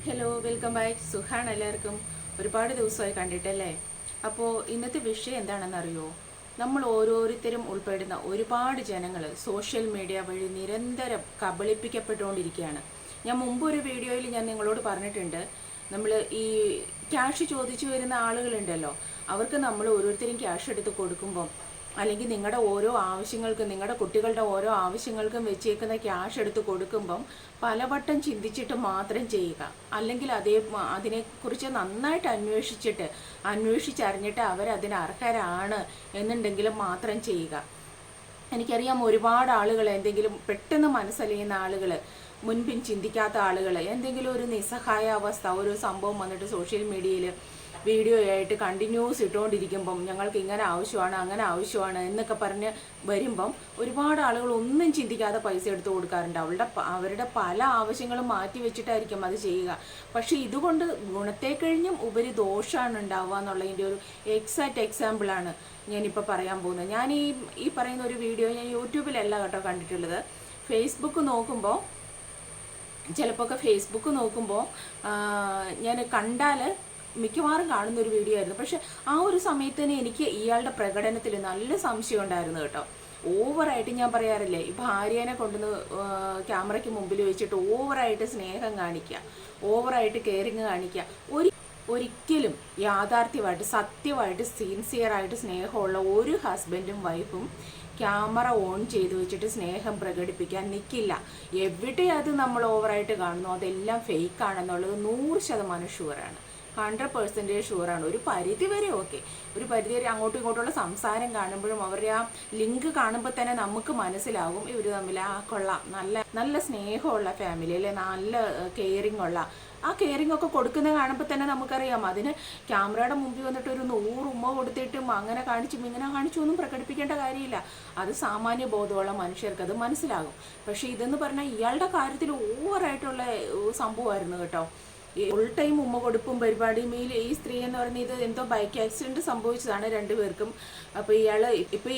Hello, welcome back. സുഖാണ് എല്ലാവർക്കും. ഒരുപാട് ദിവസമായി കണ്ടിട്ടല്ലേ. അപ്പോൾ ഇന്നത്തെ വിഷയം എന്താണെന്നറിയോ? നമ്മൾ ഓരോരുത്തരും ഉൾപ്പെടുന്ന ഒരുപാട് ജനങ്ങൾ സോഷ്യൽ മീഡിയ വഴി നിരന്തരം കബളിപ്പിക്കപ്പെട്ടുകൊണ്ടിരിക്കുകയാണ്. ഞാൻ മുമ്പ് ഒരു വീഡിയോയിൽ ഞാൻ നിങ്ങളോട് പറഞ്ഞിട്ടുണ്ട്, നമ്മൾ ഈ ക്യാഷ് ചോദിച്ചു വരുന്ന ആളുകളുണ്ടല്ലോ, അവർക്ക് നമ്മൾ ഓരോരുത്തരും ക്യാഷ് എടുത്ത് കൊടുക്കുമ്പം, അല്ലെങ്കിൽ നിങ്ങളുടെ ഓരോ ആവശ്യങ്ങൾക്കും, നിങ്ങളുടെ കുട്ടികളുടെ ഓരോ ആവശ്യങ്ങൾക്കും വെച്ചേക്കുന്ന ക്യാഷ് എടുത്ത് കൊടുക്കുമ്പം പലവട്ടം ചിന്തിച്ചിട്ട് മാത്രം ചെയ്യുക. അല്ലെങ്കിൽ അതിനെക്കുറിച്ച് നന്നായിട്ട് അന്വേഷിച്ചറിഞ്ഞിട്ട് അവരതിന് അർഹരാണ് എന്നുണ്ടെങ്കിലും മാത്രം ചെയ്യുക. എനിക്കറിയാം ഒരുപാട് ആളുകൾ, എന്തെങ്കിലും പെട്ടെന്ന് മനസ്സലിയുന്ന ആളുകൾ, മുൻപിൻ ചിന്തിക്കാത്ത ആളുകൾ, എന്തെങ്കിലും ഒരു നിസ്സഹായ അവസ്ഥ, ഒരു സംഭവം വന്നിട്ട് സോഷ്യൽ മീഡിയയിൽ വീഡിയോ ആയിട്ട് കണ്ടിന്യൂസ് ഇട്ടുകൊണ്ടിരിക്കുമ്പം ഞങ്ങൾക്ക് ഇങ്ങനെ ആവശ്യമാണ്, അങ്ങനെ ആവശ്യമാണ് എന്നൊക്കെ പറഞ്ഞ് വരുമ്പം ഒരുപാട് ആളുകൾ ഒന്നും ചിന്തിക്കാതെ പൈസ എടുത്ത് കൊടുക്കാറുണ്ട്. അവരുടെ പല ആവശ്യങ്ങളും മാറ്റി വെച്ചിട്ടായിരിക്കും അത് ചെയ്യുക. പക്ഷേ ഇതുകൊണ്ട് ഗുണത്തെ കഴിഞ്ഞും ഉപരി ദോഷമാണ് ഉണ്ടാവുക എന്നുള്ളതിൻ്റെ ഒരു എക്സാക്റ്റ് എക്സാമ്പിളാണ് ഞാനിപ്പോൾ പറയാൻ പോകുന്നത്. ഞാൻ ഈ പറയുന്ന ഒരു വീഡിയോ ഞാൻ യൂട്യൂബിലല്ല കേട്ടോ കണ്ടിട്ടുള്ളത്. ഫേസ്ബുക്ക് നോക്കുമ്പോൾ, ചിലപ്പോൾ ഫേസ്ബുക്ക് നോക്കുമ്പോൾ ഞാൻ കണ്ടാൽ മിക്കവാറും കാണുന്നൊരു വീഡിയോ ആയിരുന്നു. പക്ഷെ ആ ഒരു സമയത്ത് തന്നെ എനിക്ക് ഇയാളുടെ പ്രകടനത്തിൽ നല്ല സംശയം ഉണ്ടായിരുന്നു കേട്ടോ. ഓവറായിട്ട്, ഞാൻ പറയാറില്ലേ, ഈ ഭാര്യേനെ കൊണ്ടുവന്ന് ക്യാമറയ്ക്ക് മുമ്പിൽ വെച്ചിട്ട് ഓവറായിട്ട് സ്നേഹം കാണിക്കുക, ഓവറായിട്ട് കെയറിങ് കാണിക്കുക. ഒരിക്കലും യാഥാർത്ഥ്യമായിട്ട്, സത്യമായിട്ട്, സിൻസിയറായിട്ട് സ്നേഹമുള്ള ഒരു ഹസ്ബൻഡും വൈഫും ക്യാമറ ഓൺ ചെയ്ത് വെച്ചിട്ട് സ്നേഹം പ്രകടിപ്പിക്കാൻ നിൽക്കില്ല. എവിടെ അത് നമ്മൾ ഓവറായിട്ട് കാണുന്നു അതെല്ലാം ഫേക്കാണെന്നുള്ളത് 100% ഷുവറാണ്, 100% ഷുവറാണ്. ഒരു പരിധി വരെ ഓക്കെ, ഒരു പരിധി വരെ അങ്ങോട്ടും ഇങ്ങോട്ടുള്ള സംസാരം കാണുമ്പോഴും അവരുടെ ആ ലിങ്ക് കാണുമ്പോൾ തന്നെ നമുക്ക് മനസ്സിലാകും ഇവർ തമ്മിൽ കൊള്ളാം, നല്ല നല്ല സ്നേഹമുള്ള ഫാമിലി അല്ലെ, നല്ല കെയറിങ് ഉള്ള. ആ കെയറിങ് ഒക്കെ കൊടുക്കുന്നത് കാണുമ്പോൾ തന്നെ നമുക്കറിയാം. അതിന് ക്യാമറയുടെ മുമ്പിൽ വന്നിട്ട് ഒരു 100 ഉമ്മ കൊടുത്തിട്ടും അങ്ങനെ കാണിച്ചും ഇങ്ങനെ കാണിച്ചും ഒന്നും പ്രകടിപ്പിക്കേണ്ട കാര്യമില്ല. അത് സാമാന്യ ബോധമുള്ള മനുഷ്യർക്ക് അത് മനസ്സിലാകും. പക്ഷേ ഇതെന്ന് പറഞ്ഞാൽ ഇയാളുടെ കാര്യത്തിൽ ഓവറായിട്ടുള്ള സംഭവമായിരുന്നു കേട്ടോ. ഫുൾ ടൈം ഉമ്മ കൊടുപ്പും പരിപാടിയും. ഈ സ്ത്രീ എന്ന് പറഞ്ഞാൽ ഇത് എന്തോ ബൈക്ക് ആക്സിഡൻറ്റ് സംഭവിച്ചതാണ് രണ്ടുപേർക്കും. അപ്പോൾ ഇപ്പോൾ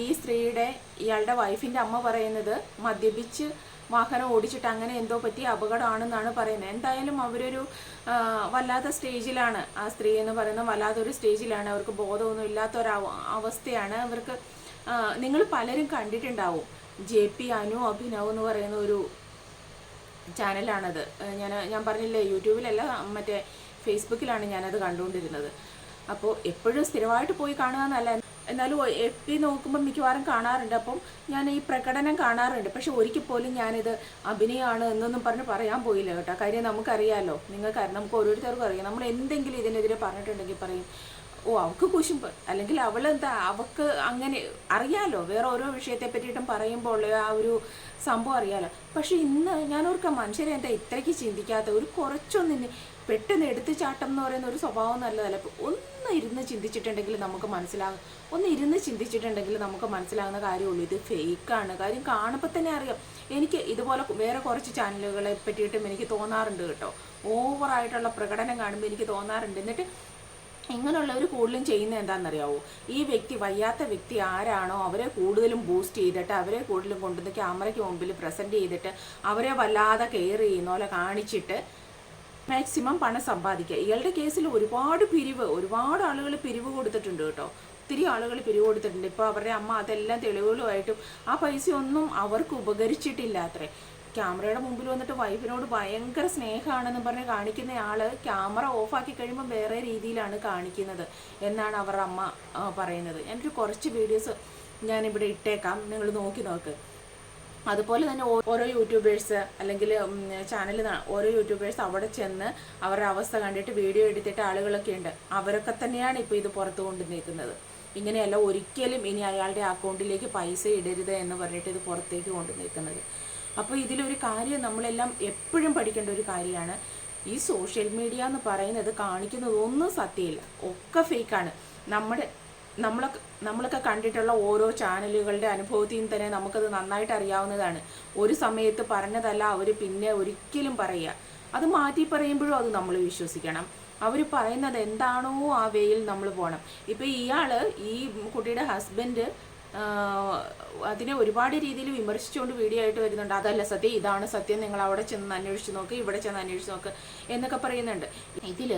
ഈ സ്ത്രീയുടെ ഇയാളുടെ വൈഫിൻ്റെ അമ്മ പറയുന്നത് മദ്യപിച്ച് വാഹനം ഓടിച്ചിട്ട് അങ്ങനെ എന്തോ പറ്റിയ അപകടമാണെന്നാണ് പറയുന്നത്. എന്തായാലും അവരൊരു വല്ലാത്ത സ്റ്റേജിലാണ്, ആ സ്ത്രീ എന്ന് പറയുന്നത് വല്ലാത്തൊരു സ്റ്റേജിലാണ്. അവർക്ക് ബോധമൊന്നും ഇല്ലാത്തൊരു അവസ്ഥയാണ് അവർക്ക്. നിങ്ങൾ പലരും കണ്ടിട്ടുണ്ടാവും, JP അനു അഭിനവ് എന്ന് പറയുന്ന ഒരു ചാനലാണത്. ഞാൻ പറഞ്ഞില്ലേ, യൂട്യൂബിലല്ല, മറ്റേ ഫേസ്ബുക്കിലാണ് ഞാനത് കണ്ടുകൊണ്ടിരുന്നത്. അപ്പോൾ എപ്പോഴും സ്ഥിരമായിട്ട് പോയി കാണുക എന്നല്ല, എന്നാലും FB നോക്കുമ്പോൾ മിക്കവാറും കാണാറുണ്ട്. അപ്പം ഞാൻ ഈ പ്രകടനം കാണാറുണ്ട്. പക്ഷെ ഒരിക്കൽ പോലും ഞാനിത് അഭിനയമാണ് എന്നൊന്നും പറയാൻ പോയില്ല കേട്ടോ. കാര്യം നമുക്കറിയാമല്ലോ, നമുക്ക് ഓരോരുത്തർക്കും അറിയാം. നമ്മൾ എന്തെങ്കിലും ഇതിനെതിരെ പറഞ്ഞിട്ടുണ്ടെങ്കിൽ പറയും, ഓ അവൾക്ക് കുശുമ്പ്, അല്ലെങ്കിൽ അവളെന്താ, അവൾക്ക് അങ്ങനെ അറിയാലോ. വേറെ ഓരോ വിഷയത്തെ പറ്റിയിട്ടും പറയുമ്പോൾ ആ ഒരു സംഭവം അറിയാലോ. പക്ഷെ ഇന്ന് ഞാനോർക്കാം, മനുഷ്യരെന്താ ഇത്രയ്ക്ക് ചിന്തിക്കാത്ത, ഒരു കുറച്ചൊന്നിന് പെട്ടെന്ന് എടുത്തുചാട്ടം എന്ന് പറയുന്ന ഒരു സ്വഭാവം നല്ലതല്ല. ഒന്ന് ഇരുന്ന് ചിന്തിച്ചിട്ടുണ്ടെങ്കിൽ നമുക്ക് മനസ്സിലാകും. നമുക്ക് മനസ്സിലാകുന്ന കാര്യമുള്ളൂ, ഇത് ഫേക്കാണ്. കാര്യം കാണുമ്പോൾ തന്നെ അറിയാം. എനിക്ക് ഇതുപോലെ വേറെ കുറച്ച് ചാനലുകളെ പറ്റിയിട്ടും എനിക്ക് തോന്നാറുണ്ട് കേട്ടോ. ഓവറായിട്ടുള്ള പ്രകടനം കാണുമ്പോൾ എനിക്ക് തോന്നാറുണ്ട്. എന്നിട്ട് ഇങ്ങനെയുള്ളവർ കൂടുതലും ചെയ്യുന്നത് എന്താണെന്നറിയാവോ? ഈ വയ്യാത്ത വ്യക്തി ആരാണോ അവരെ കൂടുതലും ബൂസ്റ്റ് ചെയ്തിട്ട്, അവരെ കൂടുതലും കൊണ്ടുവന്ന് ക്യാമറയ്ക്ക് മുമ്പിൽ പ്രസൻറ്റ് ചെയ്തിട്ട്, അവരെ വല്ലാതെ കെയർ ചെയ്യുന്ന പോലെ കാണിച്ചിട്ട് മാക്സിമം പണം സമ്പാദിക്കുക. ഇയാളുടെ കേസിൽ ഒരുപാട് ആളുകൾ പിരിവ് കൊടുത്തിട്ടുണ്ട് കേട്ടോ. ഒത്തിരി ആളുകൾ പിരിവ് കൊടുത്തിട്ടുണ്ട്. ഇപ്പോൾ അവരുടെ അമ്മ അതെല്ലാം തെളിവുകളുമായിട്ടും ആ പൈസയൊന്നും അവർക്ക് ഉപകരിച്ചിട്ടില്ല അത്രേ. ക്യാമറയുടെ മുമ്പിൽ വന്നിട്ട് വൈഫിനോട് ഭയങ്കര സ്നേഹമാണെന്ന് പറഞ്ഞ് കാണിക്കുന്ന ആൾ ക്യാമറ ഓഫാക്കി കഴിയുമ്പോൾ വേറെ രീതിയിലാണ് കാണിക്കുന്നത് എന്നാണ് അവരുടെ അമ്മ പറയുന്നത്. ഞാനൊരു കുറച്ച് വീഡിയോസ് ഞാനിവിടെ ഇട്ടേക്കാം, നിങ്ങൾ നോക്ക്. അതുപോലെ തന്നെ ഓരോ യൂട്യൂബേഴ്സ്, അല്ലെങ്കിൽ ചാനലിൽ ഓരോ യൂട്യൂബേഴ്സ് അവിടെ ചെന്ന് അവരുടെ അവസ്ഥ കണ്ടിട്ട് വീഡിയോ എടുത്തിട്ട് ആളുകളൊക്കെ ഉണ്ട്. അവരൊക്കെ തന്നെയാണ് ഇപ്പോൾ ഇത് പുറത്തു കൊണ്ട് നിൽക്കുന്നത്. ഇങ്ങനെയല്ല, ഒരിക്കലും ഇനി അയാളുടെ അക്കൗണ്ടിലേക്ക് പൈസ ഇടരുത് എന്ന് പറഞ്ഞിട്ട് ഇത് പുറത്തേക്ക് കൊണ്ട് നിൽക്കുന്നത്. അപ്പോൾ ഇതിലൊരു കാര്യം നമ്മളെല്ലാം എപ്പോഴും പഠിക്കേണ്ട ഒരു കാര്യമാണ്, ഈ സോഷ്യൽ മീഡിയ എന്ന് പറയുന്നത് കാണിക്കുന്നത് ഒന്നും സത്യമില്ല, ഒക്കെ ഫേക്കാണ്. നമ്മളൊക്കെ കണ്ടിട്ടുള്ള ഓരോ ചാനലുകളുടെ അനുഭവത്തിൽ നിന്ന് തന്നെ നമുക്കത് നന്നായിട്ട് അറിയാവുന്നതാണ്. ഒരു സമയത്ത് പറഞ്ഞതല്ല അവർ പിന്നെ ഒരിക്കലും പറയുക, അത് മാറ്റി പറയുമ്പോഴും അത് നമ്മൾ വിശ്വസിക്കണം. അവർ പറയുന്നത് എന്താണോ ആ വേയിൽ നമ്മൾ പോകണം. ഇപ്പോൾ ഈ കുട്ടിയുടെ ഹസ്ബൻഡ് അതിനെ ഒരുപാട് രീതിയിൽ വിമർശിച്ചുകൊണ്ട് വീഡിയോ ആയിട്ട് വരുന്നുണ്ട്. അതല്ല സത്യം, ഇതാണ് സത്യം, നിങ്ങൾ അവിടെ ചെന്ന് അന്വേഷിച്ച് നോക്ക്, ഇവിടെ ചെന്ന് അന്വേഷിച്ച് നോക്ക് എന്നൊക്കെ പറയുന്നുണ്ട്. ഇതിൽ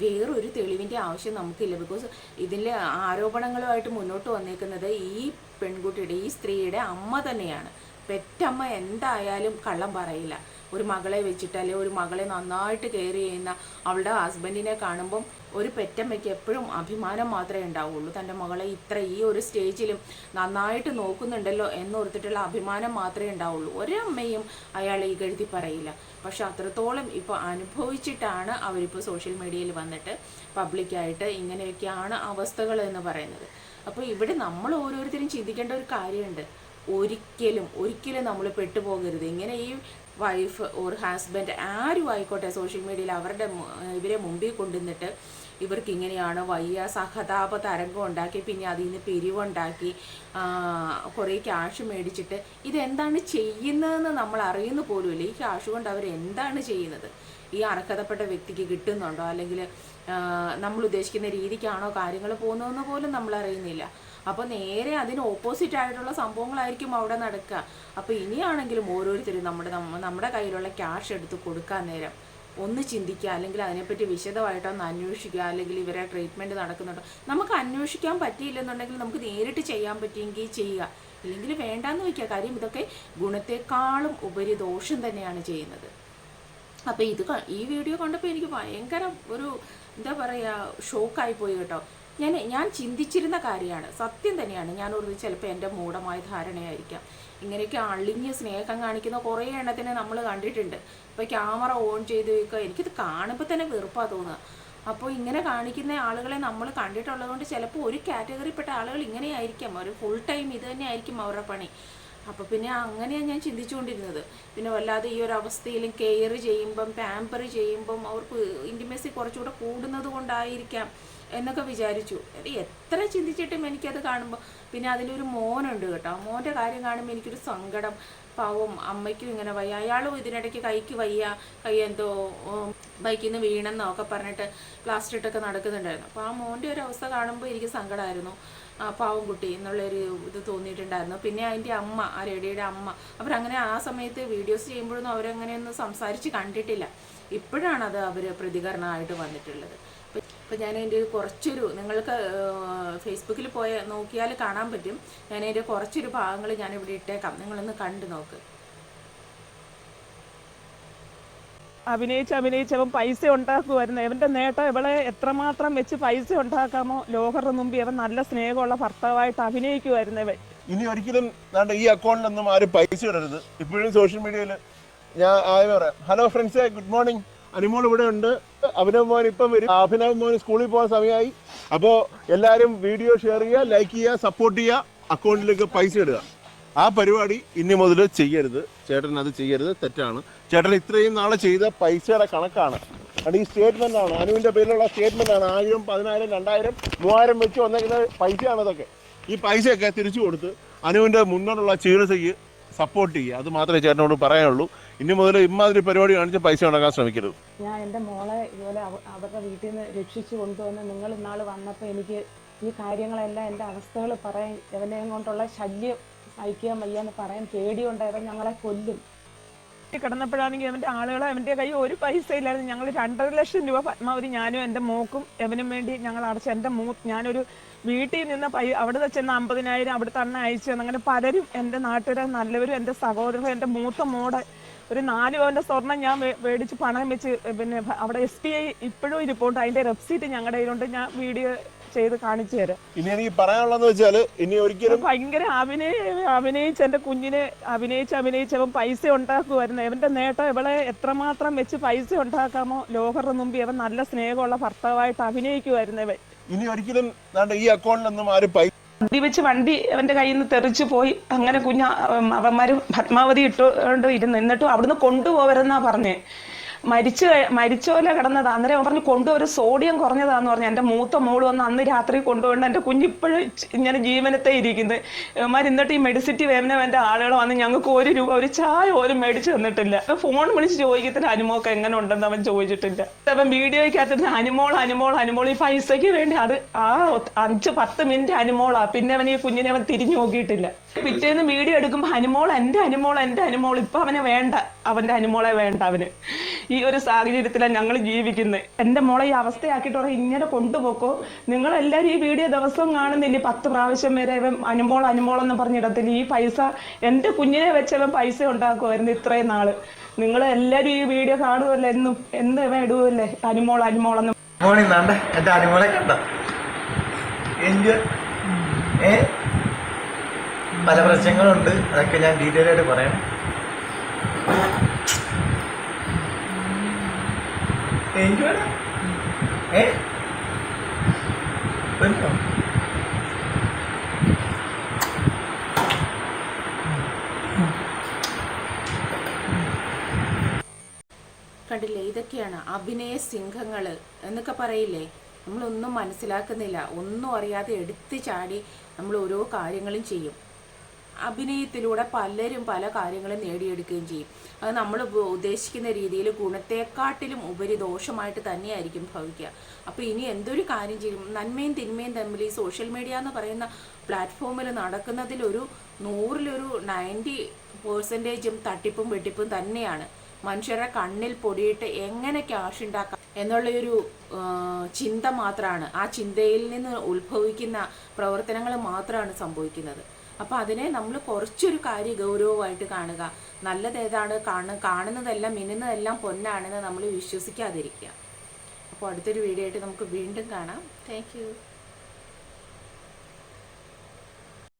വേറൊരു തെളിവിൻ്റെ ആവശ്യം നമുക്കില്ല. ബിക്കോസ് ഇതിലെ ആരോപണങ്ങളുമായിട്ട് മുന്നോട്ട് വന്നേക്കുന്നത് ഈ പെൺകുട്ടിയുടെ, ഈ സ്ത്രീയുടെ അമ്മ തന്നെയാണ്. പെറ്റമ്മ എന്തായാലും കള്ളം പറയില്ല. ഒരു മകളെ വെച്ചിട്ട് അല്ലെങ്കിൽ ഒരു മകളെ നന്നായിട്ട് കെയർ ചെയ്യുന്ന അവളുടെ ഹസ്ബൻഡിനെ കാണുമ്പം ഒരു പെറ്റമ്മയ്ക്ക് എപ്പോഴും അഭിമാനം മാത്രമേ ഉണ്ടാവുള്ളൂ. തൻ്റെ മകളെ ഈ ഒരു സ്റ്റേജിലും നന്നായിട്ട് നോക്കുന്നുണ്ടല്ലോ എന്നോർത്തിട്ടുള്ള അഭിമാനം മാത്രമേ ഉണ്ടാവുള്ളൂ. ഒരമ്മയും അയാളെ ഇകഴ്ത്തി പറയില്ല. പക്ഷെ അത്രത്തോളം ഇപ്പോൾ അനുഭവിച്ചിട്ടാണ് അവരിപ്പോൾ സോഷ്യൽ മീഡിയയിൽ വന്നിട്ട് പബ്ലിക്കായിട്ട് ഇങ്ങനെയൊക്കെയാണ് അവസ്ഥകൾ എന്ന് പറയുന്നത്. അപ്പോൾ ഇവിടെ നമ്മൾ ഓരോരുത്തരും ചിന്തിക്കേണ്ട ഒരു കാര്യമുണ്ട്. ഒരിക്കലും നമ്മൾ പെട്ടുപോകരുത്. ഇങ്ങനെ ഈ വൈഫ് ഓർ ഹസ്ബൻഡ് ആരും ആയിക്കോട്ടെ സോഷ്യൽ മീഡിയയിൽ ഇവരെ മുമ്പിൽ കൊണ്ടുവന്നിട്ട് ഇവർക്ക് ഇങ്ങനെയാണ് വയ്യ, സഹതാപ തരംഗം ഉണ്ടാക്കി, പിന്നെ അതിൽ നിന്ന് പിരിവുണ്ടാക്കി കുറേ ക്യാഷ് മേടിച്ചിട്ട് ഇതെന്താണ് ചെയ്യുന്നതെന്ന് നമ്മൾ അറിയുന്ന പോലുമില്ല. ഈ ക്യാഷ് കൊണ്ട് അവരെന്താണ് ചെയ്യുന്നത്? ഈ അർഹതപ്പെട്ട വ്യക്തിക്ക് കിട്ടുന്നുണ്ടോ, അല്ലെങ്കിൽ നമ്മൾ ഉദ്ദേശിക്കുന്ന രീതിക്കാണോ കാര്യങ്ങൾ പോകുന്നതെന്ന് പോലും നമ്മൾ അറിയുന്നില്ല. അപ്പോൾ നേരെ അതിന് ഓപ്പോസിറ്റ് ആയിട്ടുള്ള സംഭവങ്ങളായിരിക്കും അവിടെ നടക്കുക. അപ്പോൾ ഇനിയാണെങ്കിലും ഓരോരുത്തരും നമ്മുടെ കയ്യിലുള്ള ക്യാഷ് എടുത്ത് കൊടുക്കാൻ നേരം ഒന്ന് ചിന്തിക്കുക, അല്ലെങ്കിൽ അതിനെപ്പറ്റി വിശദമായിട്ടൊന്ന് അന്വേഷിക്കുക, അല്ലെങ്കിൽ ഇവരെ ട്രീറ്റ്മെൻറ്റ് നടക്കുന്നുണ്ടോ. നമുക്ക് അന്വേഷിക്കാൻ പറ്റിയില്ലെന്നുണ്ടെങ്കിൽ നമുക്ക് നേരിട്ട് ചെയ്യാൻ പറ്റിയെങ്കിൽ ചെയ്യുക, ഇല്ലെങ്കിൽ വേണ്ടാന്ന് വയ്ക്കുക. കാര്യം ഇതൊക്കെ ഗുണത്തെക്കാളും ഉപരി ദോഷം തന്നെയാണ് ചെയ്യുന്നത്. അപ്പോൾ ഈ വീഡിയോ കണ്ടപ്പോൾ എനിക്ക് ഭയങ്കര ഒരു എന്താ പറയുക, ഷോക്കായിപ്പോയി കേട്ടോ. ഞാൻ ചിന്തിച്ചിരുന്ന കാര്യമാണ്, സത്യം തന്നെയാണ്. ഞാൻ ഒരു ചിലപ്പോൾ എൻ്റെ മൂഢമായ ധാരണയായിരിക്കാം. ഇങ്ങനെയൊക്കെ അളിഞ്ഞ് സ്നേഹം കാണിക്കുന്ന കുറേ എണ്ണത്തിനെ നമ്മൾ കണ്ടിട്ടുണ്ട്. ഇപ്പോൾ ക്യാമറ ഓൺ ചെയ്ത് വയ്ക്കുക, എനിക്കിത് കാണുമ്പോൾ തന്നെ വെറുപ്പാണ് തോന്നുക. അപ്പോൾ ഇങ്ങനെ കാണിക്കുന്ന ആളുകളെ നമ്മൾ കണ്ടിട്ടുള്ളതുകൊണ്ട് ചിലപ്പോൾ ഒരു കാറ്റഗറിപ്പെട്ട ആളുകൾ ഇങ്ങനെയായിരിക്കാം, ഒരു ഫുൾ ടൈം ഇത് തന്നെ ആയിരിക്കും അവരുടെ പണി. അപ്പോൾ പിന്നെ അങ്ങനെയാണ് ഞാൻ ചിന്തിച്ചുകൊണ്ടിരുന്നത്. പിന്നെ വല്ലാതെ ഈ ഒരു അവസ്ഥയിലും കെയർ ചെയ്യുമ്പം, പാമ്പർ ചെയ്യുമ്പം അവർക്ക് ഇൻറ്റിമസി കുറച്ചുകൂടെ കൂടുന്നത് കൊണ്ടായിരിക്കാം എന്നൊക്കെ വിചാരിച്ചു. എത്ര ചിന്തിച്ചിട്ടും എനിക്കത് കാണുമ്പോൾ, പിന്നെ അതിലൊരു മോനുണ്ട് കേട്ടോ. മോൻ്റെ കാര്യം കാണുമ്പോൾ എനിക്കൊരു സങ്കടം. പാവം, അമ്മയ്ക്കും ഇങ്ങനെ വയ്യ, അയാളും ഇതിനിടയ്ക്ക് കൈക്ക് വയ്യ, കൈ എന്തോ ബൈക്കിൽ നിന്ന് വീണെന്നൊക്കെ പറഞ്ഞിട്ട് പ്ലാസ്റ്റർ ഇട്ടൊക്കെ നടക്കുന്നുണ്ടായിരുന്നു. അപ്പോൾ ആ മോൻ്റെ ഒരു അവസ്ഥ കാണുമ്പോൾ എനിക്ക് സങ്കടമായിരുന്നു. പാവം കുട്ടി എന്നുള്ളൊരു ഇത് തോന്നിയിട്ടുണ്ടായിരുന്നു. പിന്നെ അതിൻ്റെ അമ്മ, ആ ലേഡിയുടെ അമ്മ, അവരങ്ങനെ ആ സമയത്ത് വീഡിയോസ് ചെയ്യുമ്പോഴൊന്നും അവരങ്ങനെയൊന്നും സംസാരിച്ച് കണ്ടിട്ടില്ല. ഇപ്പോഴാണ് അവർ പ്രതികരണമായിട്ട് വന്നിട്ടുള്ളത്. അപ്പോൾ ഞാൻ അതിൻ്റെ കുറച്ചൊരു, നിങ്ങൾക്ക് ഫേസ്ബുക്കിൽ നോക്കിയാൽ കാണാൻ പറ്റും. ഞാൻ അതിൻ്റെ കുറച്ചൊരു ഭാഗങ്ങൾ ഞാനിവിടെ ഇട്ടേക്കാം, നിങ്ങളൊന്ന് കണ്ടു നോക്ക്. അഭിനയിച്ചവൻ പൈസ ഉണ്ടാക്കുമായിരുന്നു. ഇവൻ്റെ നേട്ടം ഇവളെ എത്രമാത്രം വെച്ച് പൈസ ഉണ്ടാക്കാമോ ലോകരുടെ മുമ്പിൽ അവൻ നല്ല സ്നേഹമുള്ള ഭർത്താവായിട്ട് അഭിനയിക്കുമായിരുന്നു ഇവൻ. ഇനി ഒരിക്കലും ഈ അക്കൗണ്ടിലൊന്നും ആരും പൈസ ഇടരുത്. ഇപ്പോഴും സോഷ്യൽ മീഡിയയിൽ ഞാൻ ആദ്യം പറയാം, ഹലോ ഫ്രണ്ട്സേ, ഗുഡ് മോർണിംഗ്, അനിമോൾ ഇവിടെ ഉണ്ട്, അഭിനവ് മോൻ ഇപ്പം വരും, അഭിനവ് മോൻ സ്കൂളിൽ പോകാൻ സമയമായി. അപ്പോൾ എല്ലാവരും വീഡിയോ ഷെയർ ചെയ്യുക, ലൈക്ക് ചെയ്യുക, സപ്പോർട്ട് ചെയ്യുക, അക്കൗണ്ടിലേക്ക് പൈസ ഇടുക. ആ പരിപാടി ഇനി മുതൽ ചെയ്യരുത്. ചേട്ടൻ അത് ചെയ്യരുത്, തെറ്റാണ്. ചേട്ടൻ ഇത്രയും നാളെ ചെയ്ത പൈസയുടെ കണക്കാണ്, അത് ഈ സ്റ്റേറ്റ്മെൻ്റ് ആണ്, അനുവിൻ്റെ പേരിലുള്ള സ്റ്റേറ്റ്മെൻ്റ് ആണ്. 1000, 10,000, 2000, 3000 വെച്ച് വന്നേക്കുന്ന പൈസയാണ് ഇതൊക്കെ. ഈ പൈസയൊക്കെ തിരിച്ചു കൊടുത്ത് അനുവിൻ്റെ മുന്നോട്ടുള്ള ചികിത്സയ്ക്ക് സപ്പോർട്ട് ചെയ്യുക. അത് മാത്രമേ ചേട്ടനോട് പറയാനുള്ളൂ. ഇനി മുതൽ ഇമാതിരി പരിപാടി കാണിച്ച് പൈസ ഉണ്ടാക്കാൻ ശ്രമിക്കരുത്. ഞാൻ എൻ്റെ മോളെ ഇതുപോലെ അവരുടെ വീട്ടിൽ നിന്ന് രക്ഷിച്ചു കൊണ്ടുവന്ന് നിങ്ങൾ ഇന്നാൾ വന്നപ്പോൾ എനിക്ക് ഈ കാര്യങ്ങളെല്ലാം, എൻ്റെ അവസ്ഥകൾ പറയാൻ, എവനെയും കൊണ്ടുള്ള ശല്യം സഹിക്കാൻ വയ്യാന്ന് പറയാൻ പേടിയുണ്ടായവൻ ഞങ്ങളെ കൊല്ലും. കിടന്നപ്പോഴാണെങ്കിൽ അവൻ്റെ ആളുകളെ, അവൻ്റെ കയ്യിൽ ഒരു പൈസ ഇല്ലായിരുന്നു. ഞങ്ങൾ 2.5 ലക്ഷം രൂപ പത്മാവതി ഞാനും എൻ്റെ മോക്കും എവനും വേണ്ടി ഞങ്ങൾ അടച്ചു. എൻ്റെ ഞാനൊരു വീട്ടിൽ നിന്ന് അവിടെ ചെന്ന് 50,000 അവിടെ തന്നെ അയച്ചു തന്നു. അങ്ങനെ പലരും, എൻ്റെ നാട്ടുകാരെ നല്ലവരും, എൻ്റെ സഹോദരൻ, എൻ്റെ മൂത്ത മോടെ ഒരു 4 പവൻ്റെ സ്വർണ്ണം ഞാൻ മേടിച്ച് പണം വെച്ച്, പിന്നെ അവിടെ SBI ഇപ്പോഴും ഇരിപ്പുണ്ട്, അതിൻ്റെ റെസിപ്റ്റ് ഞങ്ങളുടെ കയ്യിലുണ്ട്. ഞാൻ വീഡിയോ ചെയ്ത് കാണിച്ചു തരാം. ഇനി എനിക്ക് പറയാനുള്ളതെന്ന് വെച്ചാൽ, ഇനി ഒരിക്കലും ഭയങ്കര അഭിനയിച്ച് എൻ്റെ കുഞ്ഞിനെ അഭിനയിച്ചവൻ പൈസ ഉണ്ടാക്കുമായിരുന്നു. ഇവൻ്റെ നേട്ടം ഇവളെ എത്രമാത്രം വെച്ച് പൈസ ഉണ്ടാക്കാമോ ലോകരുടെ മുമ്പിൽ അവൻ നല്ല സ്നേഹമുള്ള ഭർത്താവായിട്ട് അഭിനയിക്കുമായിരുന്നു ഇവൻ. ഇനി ഒരിക്കലും ഈ അക്കൗണ്ടിലൊന്നും ആരും പൈസ വണ്ടി അവൻ്റെ കയ്യിൽ നിന്ന് തെറിച്ചു പോയി. അങ്ങനെ അവന്മാരും പത്മാവതി ഇട്ടുകൊണ്ട് ഇരുന്ന്, എന്നിട്ടും അവിടുന്ന് കൊണ്ടുപോകരുതെന്നാ പറഞ്ഞേ. മരിച്ച പോലെ കിടന്നത്. അന്നേരം അവൻ പറഞ്ഞു കൊണ്ടുവരും, സോഡിയം കുറഞ്ഞതാന്ന് പറഞ്ഞു. എൻ്റെ മൂത്ത മോള് വന്ന് അന്ന് രാത്രി കൊണ്ടുപോകേണ്ട എൻ്റെ കുഞ്ഞിപ്പോഴും ഇങ്ങനെ ജീവനത്തെ ഇരിക്കുന്നത്. ഇവന്മാർ എന്നിട്ട് ഈ മെഡിസിറ്റി വേവനവൻ്റെ ആളുകൾ വന്ന് ഞങ്ങൾക്ക് 1 രൂപ ഒരു ചായ പോലും മേടിച്ച് തന്നിട്ടില്ല. ഫോൺ വിളിച്ച് ചോദിക്കത്തിന് അനുമോക്ക് എങ്ങനെ ഉണ്ടെന്ന് അവൻ ചോദിച്ചിട്ടില്ല. അവൻ വീഡിയോയ്ക്കകത്ത് അനുമോൾ ഈ പൈസയ്ക്ക് വേണ്ടി അത് ആ 5-10 മിനിറ്റ് അനുമോളാ. പിന്നെ അവൻ ഈ കുഞ്ഞിനെ അവൻ തിരിഞ്ഞു നോക്കിയിട്ടില്ല. പിറ്റേന്ന് വീഡിയോ എടുക്കുമ്പോൾ എൻ്റെ അനുമോൾ ഇപ്പൊ അവനെ വേണ്ട, അവന്റെ അനുമോളെ വേണ്ട അവന്. ഈ ഒരു സാഹചര്യത്തിലാണ് ഞങ്ങൾ ജീവിക്കുന്നത്. എൻ്റെ മോളെ ഈ അവസ്ഥയാക്കിയിട്ട് പറയാം ഇങ്ങനെ കൊണ്ടുപോക്കോ, നിങ്ങളെല്ലാവരും ഈ വീഡിയോ ദിവസവും കാണുന്നില്ലേ, 10 പ്രാവശ്യം വരെ ഇവൻ അനുമോളെന്ന് പറഞ്ഞിടത്തില്ല. ഈ പൈസ എൻ്റെ കുഞ്ഞിനെ വെച്ചവൻ പൈസ ഉണ്ടാക്കുമായിരുന്നു ഇത്രയും നാള്. നിങ്ങൾ എല്ലാവരും ഈ വീഡിയോ കാണുമല്ലോ, എന്ന് ഇവൻ ഇടുവല്ലേ അനുമോളെന്ന്. എന്റെ അനുമോളെ കണ്ട പല പ്രശ്നങ്ങളുണ്ട്, അതൊക്കെ ഞാൻ ഡീറ്റെയിൽ ആയിട്ട് പറയാം. എനിക്ക് വേണം കണ്ടില്ലേ, ഇതൊക്കെയാണ് അഭിനയ സിംഹങ്ങൾ എന്നൊക്കെ പറയില്ലേ. നമ്മളൊന്നും മനസ്സിലാക്കുന്നില്ല, ഒന്നും അറിയാതെ എടുത്തു ചാടി നമ്മൾ ഓരോ കാര്യങ്ങളും ചെയ്യും. അഭിനയത്തിലൂടെ പലരും പല കാര്യങ്ങളും നേടിയെടുക്കുകയും ചെയ്യും. അത് നമ്മൾ ഉദ്ദേശിക്കുന്ന രീതിയിൽ ഗുണത്തെക്കാട്ടിലും ഉപരി ദോഷമായിട്ട് തന്നെയായിരിക്കും ഭവിക്കുക. അപ്പോൾ ഇനി എന്തൊരു കാര്യം ചെയ്യും, നന്മയും തിന്മയും തമ്മിൽ ഈ സോഷ്യൽ മീഡിയ എന്ന് പറയുന്ന പ്ലാറ്റ്ഫോമിൽ നടക്കുന്നതിലൊരു 100-ൽ 90% തട്ടിപ്പും വെട്ടിപ്പും തന്നെയാണ്. മനുഷ്യരുടെ കണ്ണിൽ പൊടിയിട്ട് എങ്ങനെ ക്യാഷ് ഉണ്ടാക്കാം എന്നുള്ളൊരു ചിന്ത മാത്രമാണ്, ആ ചിന്തയിൽ നിന്ന് ഉത്ഭവിക്കുന്ന പ്രവർത്തനങ്ങൾ മാത്രമാണ് സംഭവിക്കുന്നത്. അപ്പോൾ അതിനെ നമ്മൾ കുറച്ചൊരു കാര്യം ഗൗരവമായിട്ട് കാണുക. നല്ലതേതാണ്, കാണുന്നതെല്ലാം മിന്നുന്നതെല്ലാം പൊന്നാണെന്ന് നമ്മൾ വിശ്വസിക്കാതിരിക്കുക. അപ്പോൾ അടുത്തൊരു വീഡിയോ ആയിട്ട് നമുക്ക് വീണ്ടും കാണാം. Thank you.